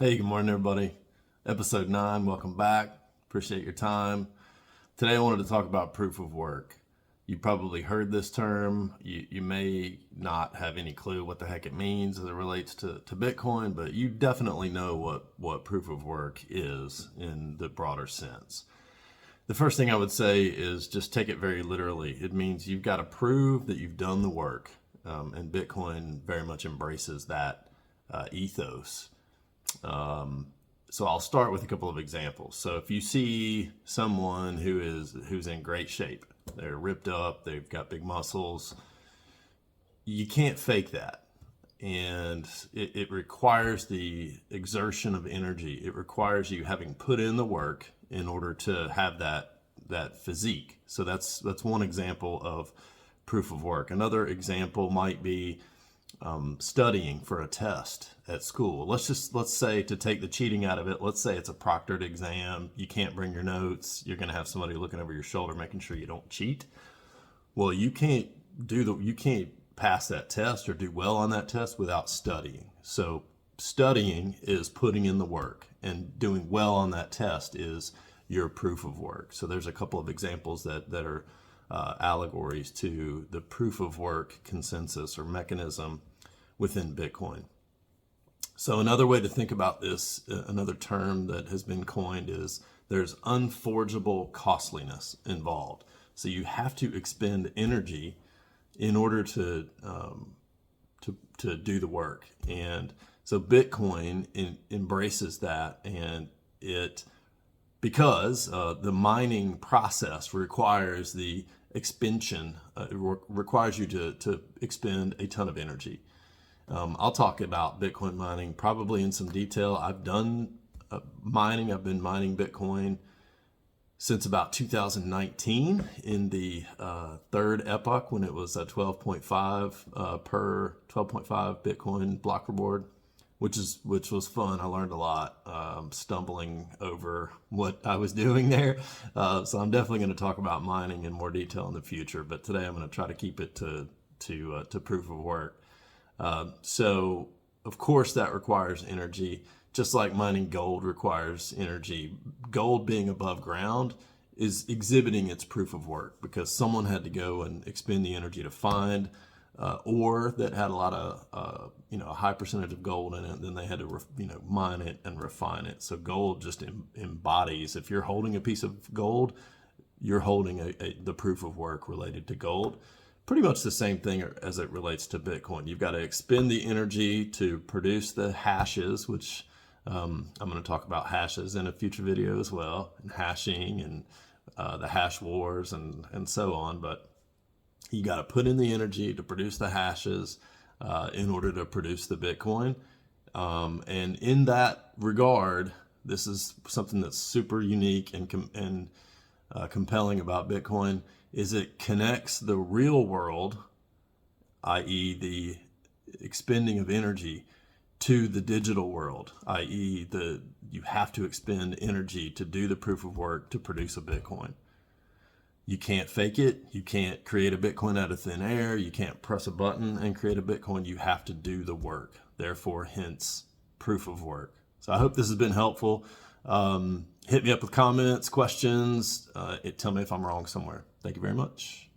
Hey, good morning, everybody. Episode 9, welcome back. Appreciate your time. Today, I wanted to talk about proof of work. You probably heard this term. You may not have any clue what the heck it means as it relates to Bitcoin, but you definitely know what proof of work is in the broader sense. The first thing I would say is just take it very literally. It means you've got to prove that you've done the work, and Bitcoin very much embraces that ethos. So I'll start with a couple of examples. So if you see someone who's in great shape, they're ripped up, they've got big muscles, you can't fake that. And it requires the exertion of energy. It requires you having put in the work in order to have that physique. So that's one example of proof of work. Another example might be studying for a test at school. Let's say, to take the cheating out of it, let's say it's a proctored exam. You can't bring your notes. You're going to have somebody looking over your shoulder, making sure you don't cheat. Well, you can't pass that test or do well on that test without studying. So studying is putting in the work, and doing well on that test is your proof of work. So there's a couple of examples that are allegories to the proof of work consensus or mechanism within Bitcoin. So another way to think about this, another term that has been coined, is there's unforgeable costliness involved. So you have to expend energy in order to do the work. And so Bitcoin embraces that, and because the mining process requires the expansion, it requires you to expend a ton of energy. I'll talk about Bitcoin mining probably in some detail. I've done mining. I've been mining Bitcoin since about 2019 in the third epoch, when it was a 12.5 per 12.5 Bitcoin block reward, which was fun. I learned a lot, stumbling over what I was doing there. So I'm definitely going to talk about mining in more detail in the future. But today I'm going to try to keep it to proof of work. So of course that requires energy, just like mining gold requires energy. Gold being above ground is exhibiting its proof of work, because someone had to go and expend the energy to find ore that had a lot of, a high percentage of gold in it. Then they had to, mine it and refine it. So gold just embodies, if you're holding a piece of gold, you're holding the proof of work related to gold. Pretty much the same thing as it relates to Bitcoin. You've got to expend the energy to produce the hashes, which I'm going to talk about hashes in a future video as well, and hashing and the hash wars and so on. But you got to put in the energy to produce the hashes in order to produce the Bitcoin. And in that regard, this is something that's super unique and compelling about Bitcoin, is it connects the real world, i.e. the expending of energy, to the digital world, i.e. you have to expend energy to do the proof of work to produce a Bitcoin. You can't fake it. You can't create a Bitcoin out of thin air. You can't press a button and create a Bitcoin. You have to do the work. Therefore, hence, proof of work. So I hope this has been helpful. Hit me up with comments, questions. Tell me if I'm wrong somewhere. Thank you very much.